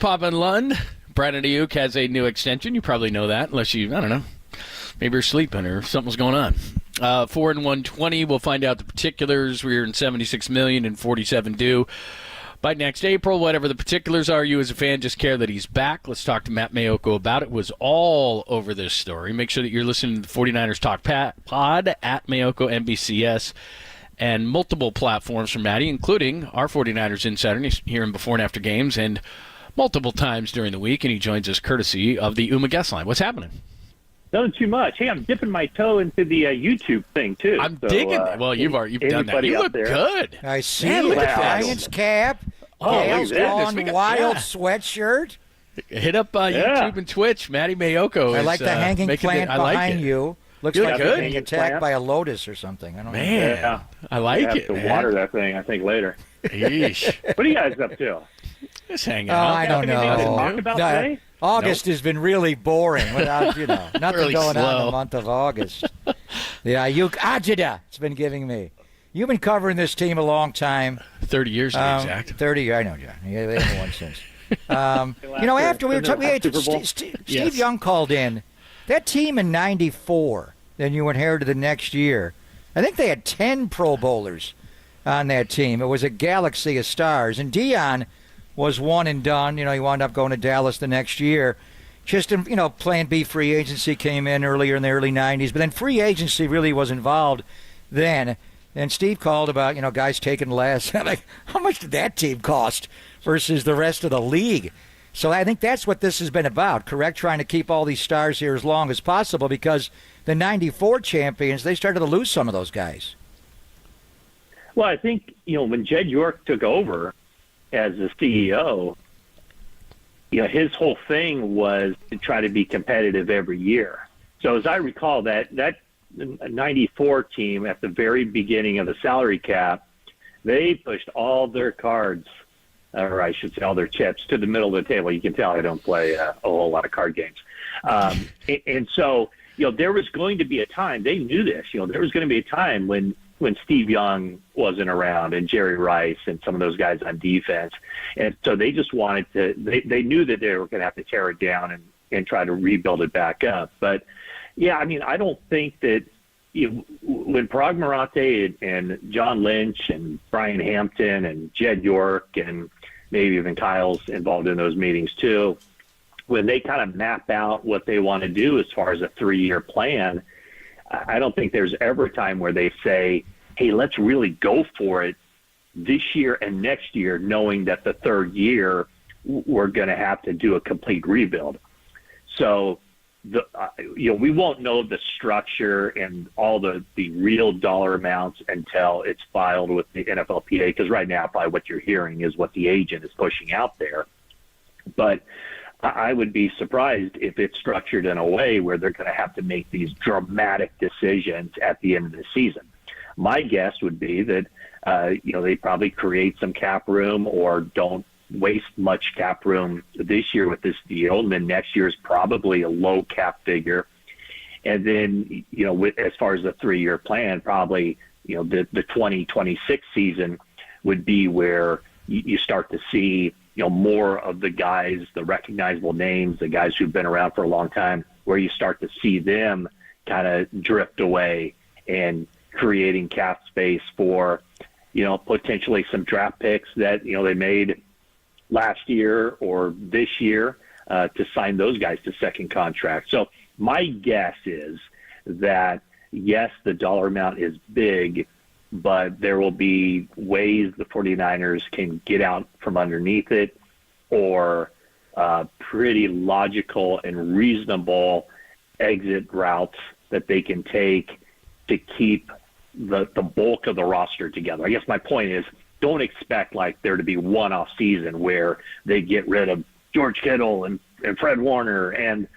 Papa and Lund. Brandon Aiyuk has a new extension. You probably know that, unless you, I don't know, maybe you're sleeping or something's going on. 4 and 120. We'll find out the particulars. We're in $76 million and $47 due by next April. Whatever the particulars are, you as a fan just care that he's back. Let's talk to Matt Maiocco about it. Was all over this story. Make sure that you're listening to the 49ers Talk Pod at Maiocco NBCS and multiple platforms from Matty, including our 49ers Insider. He's hearing before and after games and multiple times during the week, and he joins us courtesy of the UMA guest line. What's happening? Nothing too much. Hey, I'm dipping my toe into the YouTube thing, too. I'm digging it. Well, you've done that. You look good. I see. Man, the look at Giants cap. Gail's gone wild sweatshirt. Hit up YouTube and Twitch. Matty Maiocco. I like the hanging plant behind you. Looks like you're being attacked by a lotus or something. I don't know. Man, I like it. To water that thing, I think, later. Yeesh. What are you guys up to? Just hang out. I don't know. Talk about today? August has been really boring without, nothing really going slow. on in the month of August. Yeah, Aiyuk Ajida it's been giving me. You've been covering this team a long time. 30 years to be exact. 30, I know, John. They haven't won since. After we were talking, Steve Young called in. That team in 94, then you inherited the next year. I think they had 10 Pro Bowlers on that team. It was a galaxy of stars. And Dion was one and done. He wound up going to Dallas the next year. Just, Plan B free agency came in earlier in the early 90s. But then free agency really was involved then. And Steve called about, guys taking less. I'm like, how much did that team cost versus the rest of the league? So I think that's what this has been about, correct? Trying to keep all these stars here as long as possible because the 94 champions, they started to lose some of those guys. Well, I think, when Jed York took over as the CEO, his whole thing was to try to be competitive every year. So as I recall, that 94 team at the very beginning of the salary cap, they pushed all their cards, or I should say all their chips, to the middle of the table. You can tell I don't play a whole lot of card games. And so, there was going to be a time, they knew this, there was going to be a time when Steve Young wasn't around and Jerry Rice and some of those guys on defense. And so they just wanted to, they knew that they were going to have to tear it down and try to rebuild it back up. But, yeah, I don't think that when Parag Marathe and John Lynch and Brian Hampton and Jed York and maybe even Kyle's involved in those meetings too, when they kind of map out what they want to do as far as a 3-year plan, I don't think there's ever a time where they say, hey, let's really go for it this year and next year, knowing that the third year we're going to have to do a complete rebuild. So, we won't know the structure and all the real dollar amounts until it's filed with the NFLPA, because right now probably what you're hearing is what the agent is pushing out there. But I would be surprised if it's structured in a way where they're going to have to make these dramatic decisions at the end of the season. My guess would be that, they probably create some cap room or don't waste much cap room this year with this deal. And then next year is probably a low cap figure. And then, as far as the 3-year plan, probably, the 2026 season would be where you start to see, more of the guys, the recognizable names, the guys who've been around for a long time, where you start to see them kind of drift away and creating cap space for, potentially some draft picks that, they made last year or this year to sign those guys to second contract. So my guess is that, yes, the dollar amount is big, but there will be ways the 49ers can get out from underneath it, or pretty logical and reasonable exit routes that they can take to keep the bulk of the roster together. I guess my point is, don't expect like there to be one-off season where they get rid of George Kittle and Fred Warner and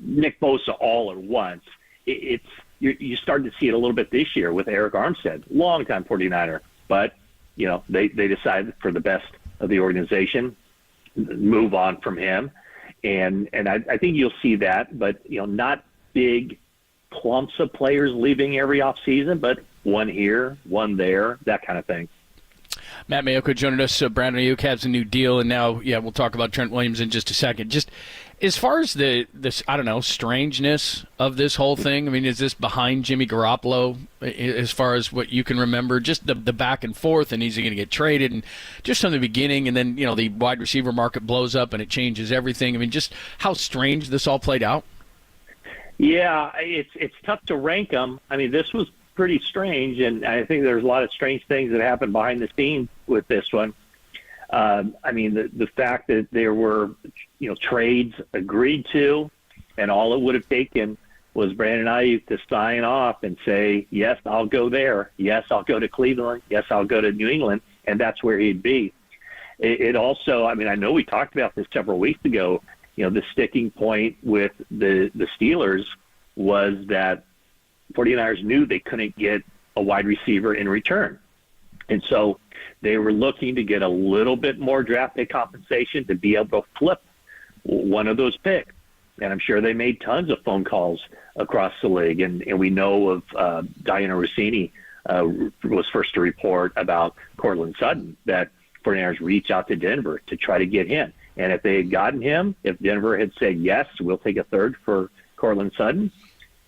Nick Bosa all at once. You started to see it a little bit this year with Eric Armstead, longtime 49er, but they decided for the best of the organization, move on from him, and I think you'll see that, but not big clumps of players leaving every offseason, but one here, one there, that kind of thing. Matt Maiocco joining us. Brandon Aiyuk has a new deal, and now, we'll talk about Trent Williams in just a second. Just as far as this, I don't know, strangeness of this whole thing, I mean, is this behind Jimmy Garoppolo as far as what you can remember? Just the back and forth, and is he going to get traded? And just from the beginning, and then, the wide receiver market blows up and it changes everything. I mean, just how strange this all played out. Yeah, it's tough to rank them. I mean, this was pretty strange, and I think there's a lot of strange things that happened behind the scenes with this one. I mean, the fact that there were, trades agreed to, and all it would have taken was Brandon Aiyuk to sign off and say, yes, I'll go there. Yes, I'll go to Cleveland. Yes, I'll go to New England, and that's where he'd be. It also, I mean, I know we talked about this several weeks ago. The sticking point with the Steelers was that 49ers knew they couldn't get a wide receiver in return. And so they were looking to get a little bit more draft pick compensation to be able to flip one of those picks. And I'm sure they made tons of phone calls across the league. And we know of Diana Rossini was first to report about Cortland Sutton, that 49ers reached out to Denver to try to get him. And if they had gotten him, if Denver had said, yes, we'll take a third for Cortland Sutton,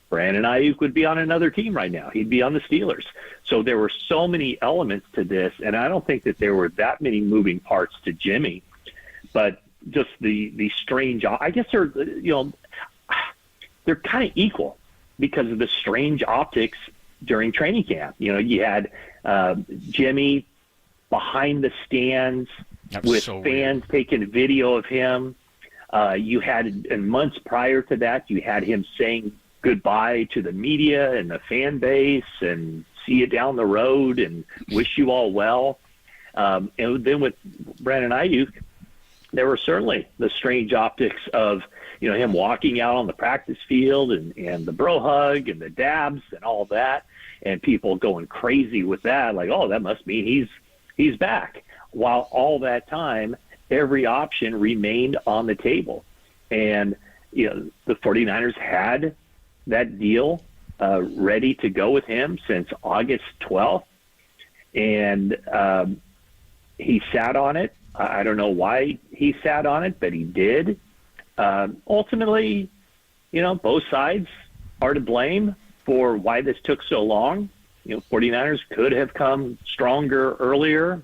Brandon Aiyuk would be on another team right now. He'd be on the Steelers. So there were so many elements to this, and I don't think that there were that many moving parts to Jimmy, but just the strange, I guess they're kind of equal because of the strange optics during training camp. You had Jimmy behind the stands with fans weird. Taking video of him. You had, in months prior to that, you had him saying goodbye to the media and the fan base and see you down the road and wish you all well. And then with Brandon Aiyuk, there were certainly the strange optics of, him walking out on the practice field and the bro hug and the dabs and all that, and people going crazy with that, like, oh, that must mean he's back. While all that time, every option remained on the table. And, the 49ers had that deal ready to go with him since August 12th. And he sat on it. I don't know why he sat on it, but he did. Ultimately, both sides are to blame for why this took so long. 49ers could have come stronger earlier.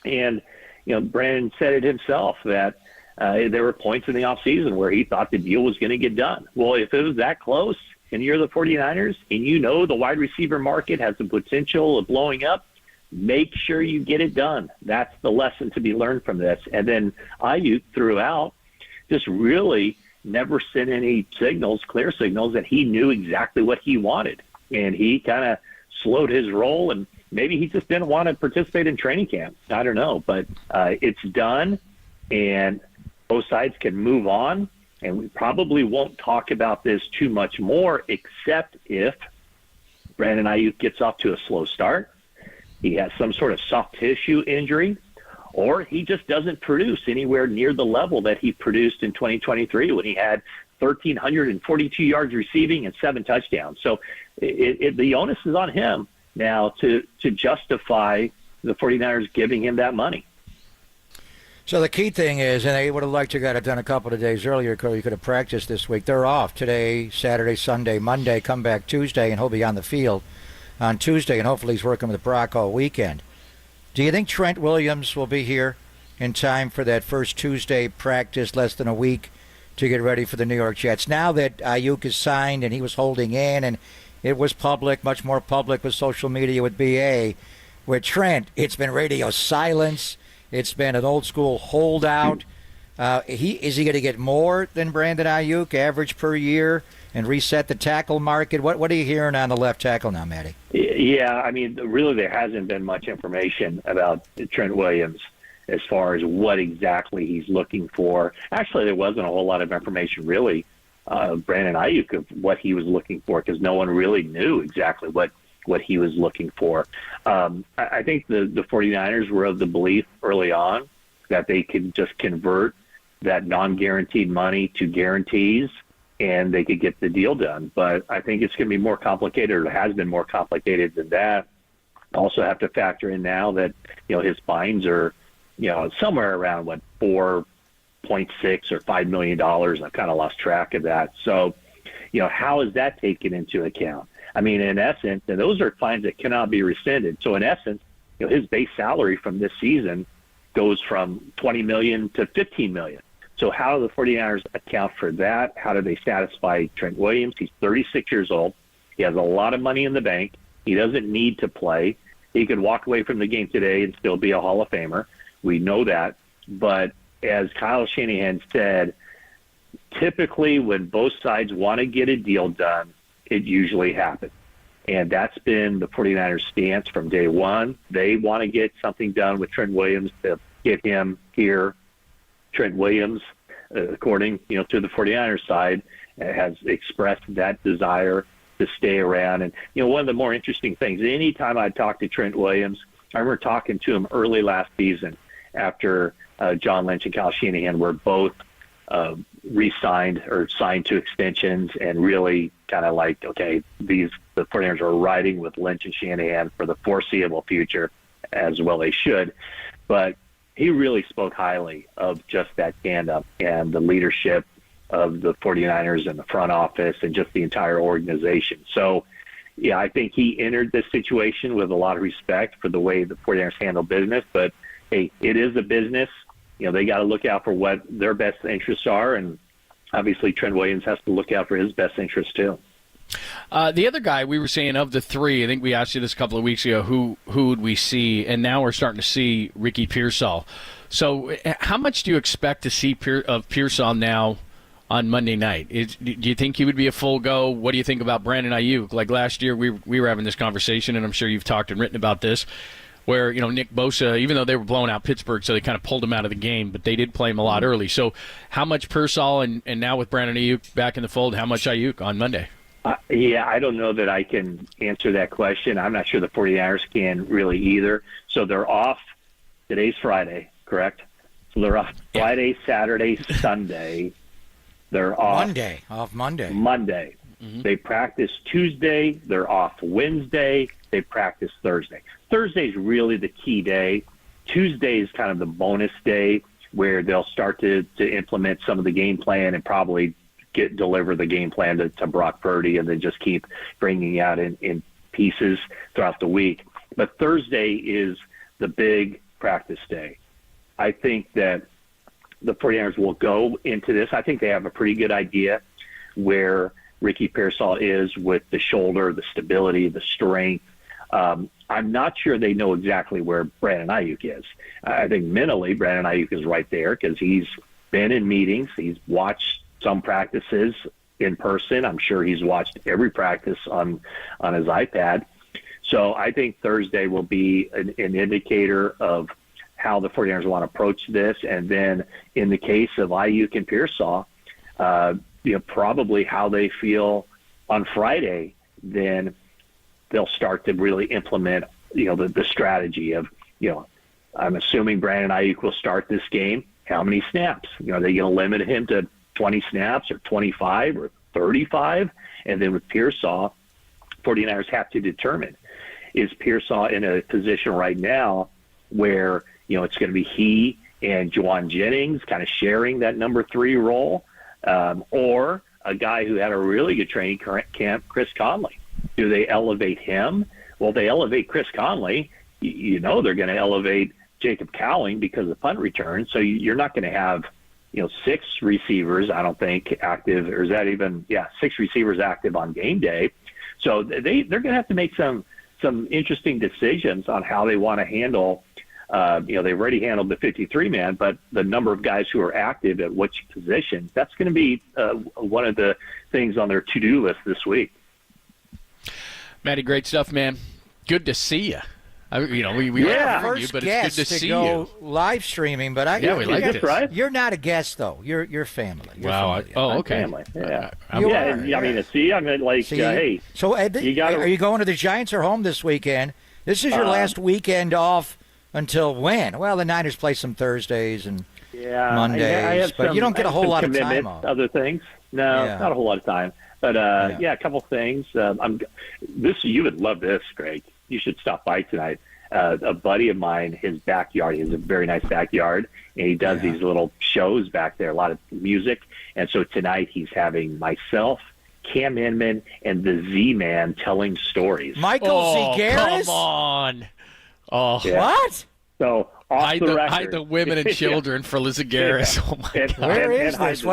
And, Brandon said it himself that there were points in the offseason where he thought the deal was going to get done. Well, if it was that close and you're the 49ers and the wide receiver market has the potential of blowing up, make sure you get it done. That's the lesson to be learned from this. And then Aiyuk throughout just really never sent any clear signals that he knew exactly what he wanted. And he kind of slowed his roll, and maybe he just didn't want to participate in training camp. I don't know, but it's done, and both sides can move on, and we probably won't talk about this too much more, except if Brandon Aiyuk gets off to a slow start, he has some sort of soft tissue injury, or he just doesn't produce anywhere near the level that he produced in 2023 when he had 1,342 yards receiving and 7 touchdowns. So the onus is on him now to justify the 49ers giving him that money. So the key thing is, and they would have liked to got it done a couple of days earlier, you could have practiced this week. They're off today, Saturday, Sunday, Monday, come back Tuesday, and he'll be on the field on Tuesday, and hopefully he's working with Brock all weekend. Do you think Trent Williams will be here in time for that first Tuesday practice, less than a week, to get ready for the New York Jets? Now that Aiyuk is signed and he was holding in, and it was public, much more public with social media with BA, with Trent, it's been radio silence. It's been an old-school holdout. Is he going to get more than Brandon Aiyuk, average per year, and reset the tackle market? What are you hearing on the left tackle now, Matty? Yeah, I mean, really there hasn't been much information about Trent Williams as far as what exactly he's looking for. Actually, there wasn't a whole lot of information, really, Brandon Aiyuk, of what he was looking for, because no one really knew exactly what he was looking for. I think the 49ers were of the belief early on that they could just convert that non-guaranteed money to guarantees and they could get the deal done. But I think it's going to be more complicated, or it has been more complicated than that. Also have to factor in now that, his fines are, somewhere around, 4.6 or $5 million. I've kind of lost track of that. So, how is that taken into account? I mean, in essence, and those are fines that cannot be rescinded. So in essence, his base salary from this season goes from $20 million to $15 million. So how do the 49ers account for that? How do they satisfy Trent Williams? He's 36 years old. He has a lot of money in the bank. He doesn't need to play. He could walk away from the game today and still be a Hall of Famer. We know that. But as Kyle Shanahan said, typically when both sides want to get a deal done, it usually happens. And that's been the 49ers' stance from day one. They want to get something done with Trent Williams to get him here. Trent Williams, according to the 49ers side, has expressed that desire to stay around. And, one of the more interesting things, anytime I talk to Trent Williams, I remember talking to him early last season after John Lynch and Kyle Shanahan were both re-signed or signed to extensions, and really kind of like, okay, the 49ers are riding with Lynch and Shanahan for the foreseeable future, as well they should. But he really spoke highly of just that tandem and the leadership of the 49ers and the front office and just the entire organization. So, yeah, I think he entered this situation with a lot of respect for the way the 49ers handle business. But, hey, it is a business. They got to look out for what their best interests are, and obviously Trent Williams has to look out for his best interests too. The other guy we were saying of the three, I think we asked you this a couple of weeks ago, who would we see, and now we're starting to see Ricky Pearsall. So how much do you expect to see of Pearsall now on Monday night? Do you think he would be a full go? What do you think about Brandon Aiyuk? Like last year we were having this conversation, and I'm sure you've talked and written about this, where, Nick Bosa, even though they were blowing out Pittsburgh, so they kind of pulled him out of the game, but they did play him a lot early. So how much Pearsall, and now with Brandon Aiyuk back in the fold, how much Aiyuk on Monday? I don't know that I can answer that question. I'm not sure the 49ers can really either. So they're off. Today's Friday, correct? So they're off Friday, Saturday, Sunday. They're off Monday. Mm-hmm. They practice Tuesday. They're off Wednesday. They practice Thursday. Thursday's really the key day. Tuesday is kind of the bonus day where they'll start to implement some of the game plan and probably deliver the game plan to Brock Purdy, and then just keep bringing out in pieces throughout the week. But Thursday is the big practice day. I think that the 49ers will go into this. I think they have a pretty good idea where Ricky Pearsall is with the shoulder, the stability, the strength. I'm not sure they know exactly where Brandon Aiyuk is. I think mentally Brandon Aiyuk is right there because he's been in meetings. He's watched some practices in person. I'm sure he's watched every practice on his iPad. So I think Thursday will be an indicator of how the 49ers want to approach this. And then in the case of Aiyuk and Pearsall, probably how they feel on Friday, then they'll start to really implement, the strategy of, I'm assuming Brandon Aiyuk will start this game. How many snaps? Are they going to limit him to 20 snaps or 25 or 35? And then with Pearsall, 49ers have to determine, is Pearsall in a position right now where, it's going to be he and Juwan Jennings kind of sharing that number 3 role, or a guy who had a really good training camp, Chris Conley? Do they elevate him? Well, they elevate Chris Conley. They're going to elevate Jacob Cowling because of punt return. So you're not going to have, 6 receivers, I don't think, active, or is that even, 6 receivers active on game day. So they're going to have to make some interesting decisions on how they want to handle. They've already handled the 53-man, but the number of guys who are active at which position, that's going to be one of the things on their to-do list this week. Matty, great stuff, man. Good to see you. We first you, but guest it's good to see go you. Live streaming, but we like this, right? You're not a guest though. You're family. Wow. Okay. Family. Yeah. See, hey. So are you going to the Giants or home this weekend? This is your last weekend off until when? Well, the Niners play some Thursdays and Mondays, but you don't get a whole lot of time off. Other things? No, not a whole lot of time. But a couple things. You would love this, Greg. you should stop by tonight. A buddy of mine, his backyard, he has a very nice backyard, and he does these little shows back there, a lot of music. And so tonight he's having myself, Cam Inman, and the Z-Man telling stories. Michael Zigaris? Come on. Oh, Yeah. What? So off the record. hide the women and children for Lizagiris. Oh my And- God. Where and is hide this? the-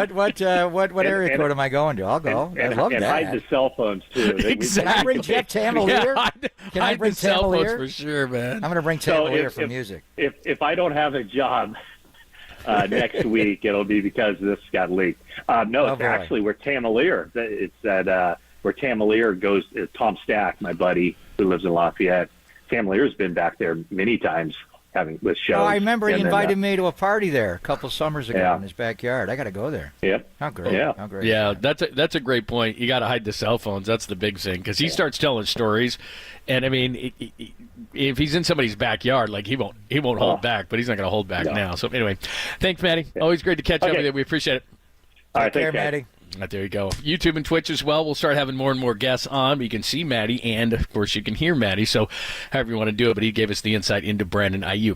What area code am I going to? I'll go. I love and that. hide the cell phones too. Exactly. Can I bring Jeff Tamalier? Yeah, Can I hide bring the cell phones Tamalier? for sure, man. I'm going to bring So Tamalier for music. If I don't have a job next week, it'll be because this got leaked. No, it's boy. actually where Tamalier. It's that where Tamalier goes. Tom Stack, my buddy who lives in Lafayette. Tamalier's been back there many times having with shows. Oh, I remember he And then, invited me to a party there a couple summers ago Yeah. in his backyard. I got to go there. Yep. How great. Yeah. How great. Yeah, that's a great point. You got to hide the cell phones. That's the big thing because he starts telling stories, and I mean, if he's in somebody's backyard, like he won't hold back, but he's not going to hold back now. So anyway, thanks, Maddie. Always great to catch up with you. We appreciate it. All Take right, care, thanks, guys. Maddie. Right, there you go. YouTube and Twitch as well. We'll start having more and more guests on. You can see Maddie, and of course, you can hear Maddie. So, however you want to do it, but he gave us the insight into Brandon Aiyuk.